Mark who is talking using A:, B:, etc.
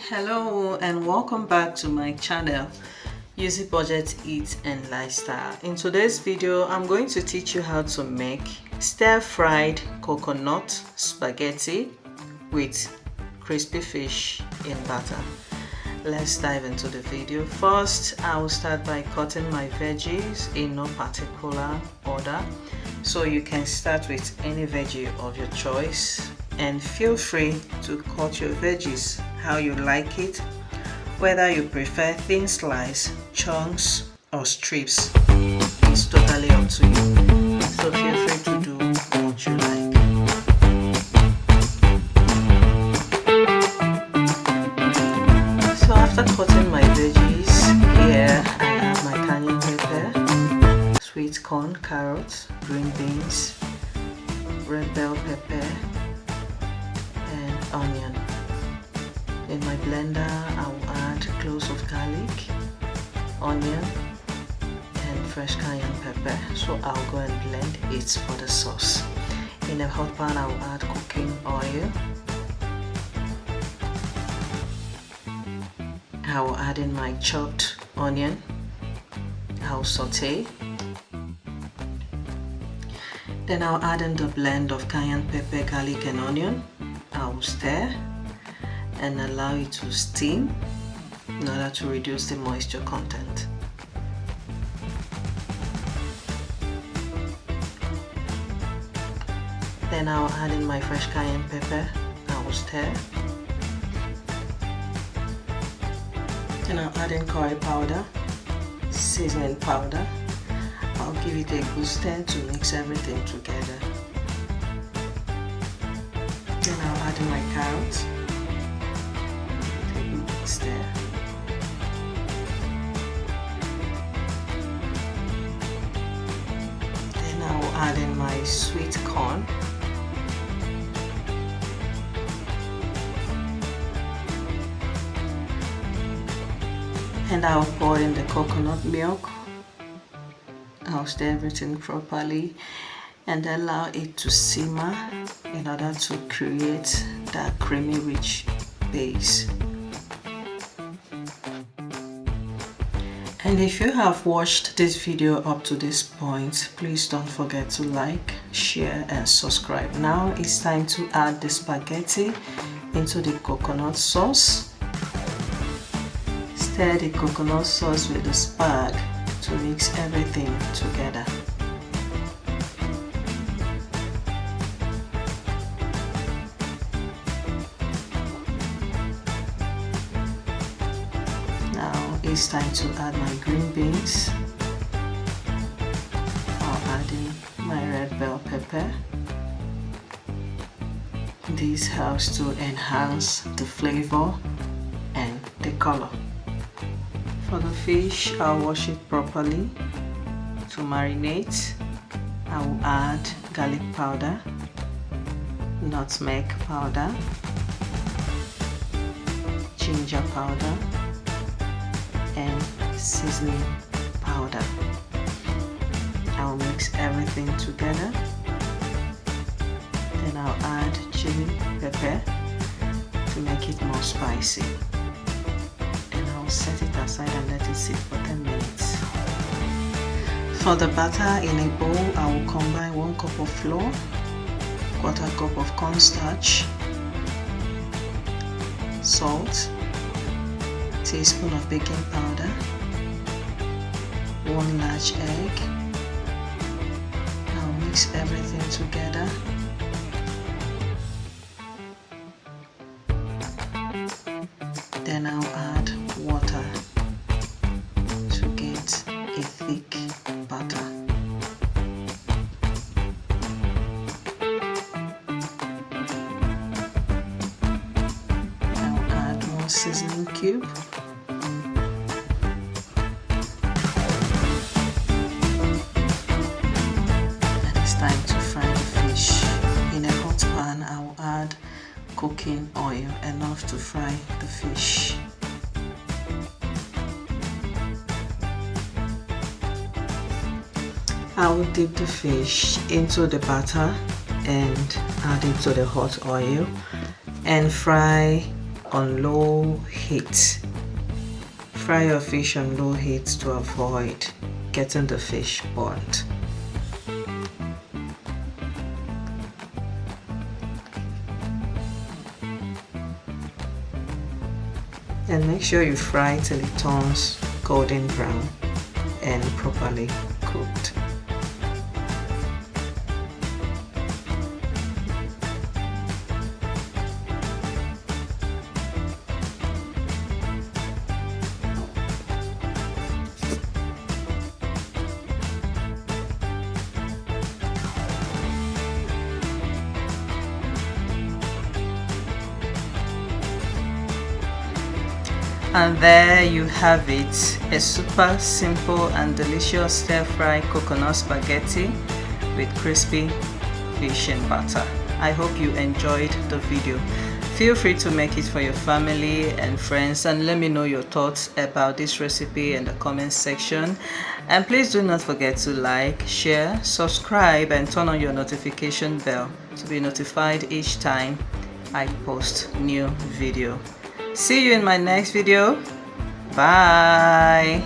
A: Hello and welcome back to my channel Easy Budget Eat and Lifestyle. In today's video I'm going to teach you how to make stir-fried coconut spaghetti with crispy fish in batter. Let's dive into the video. First, I will start by cutting my veggies in no particular order, so you can start with any veggie of your choice, and feel free to cut your veggies how you like it, whether you prefer thin slice, chunks or strips. It's totally up to you, so feel free to do what you like. So after cutting my veggies, here I have my cayenne pepper, sweet corn, carrots, green beans, red bell pepper and onion. In my blender I will add cloves of garlic, onion and fresh cayenne pepper. So I'll go and blend it for the sauce. In a hot pan I will add cooking oil. I will add in my chopped onion. I will saute. Then I'll add in the blend of cayenne pepper, garlic and onion. I will stir and allow it to steam in order to reduce the moisture content. Then I'll add in my fresh cayenne pepper. I will stir. Then I'll add in curry powder, seasoning powder. I'll give it a good stir to mix everything together. Then I'll add in my carrots. Stir. Then I will add in my sweet corn. And I will pour in the coconut milk. I'll stir everything properly and allow it to simmer in order to create that creamy rich base. And if you have watched this video up to this point, please don't forget to like, share and subscribe. Now it's time to add the spaghetti into the coconut sauce. Stir the coconut sauce with the spag to mix everything together. Now it's time to add my green beans. I'll add in my red bell pepper. This helps to enhance the flavor and the color. For the fish, I'll wash it properly. To marinate, I will add garlic powder, nutmeg powder, ginger powder and seasoning powder. I'll mix everything together. Then I'll add chili pepper to make it more spicy. Then I'll set it aside and let it sit for 10 minutes. For the batter, in a bowl I will combine 1 cup of flour, 1/4 cup of cornstarch, salt, teaspoon of baking powder, 1 large egg. I'll mix everything together. Then I'll add water to get a thick batter. I'll add 1 seasoning cube. Time to fry the fish. In a hot pan, I will add cooking oil, enough to fry the fish. I will dip the fish into the batter and add it to the hot oil and fry on low heat. Fry your fish on low heat to avoid getting the fish burnt. And make sure you fry till it turns golden brown and properly cooked. And there you have it, a super simple and delicious stir-fry coconut spaghetti with crispy fish and butter. I hope you enjoyed the video. Feel free to make it for your family and friends, and let me know your thoughts about this recipe in the comments section. And please do not forget to like, share, subscribe, and turn on your notification bell to be notified each time I post new video. See you in my next video. Bye.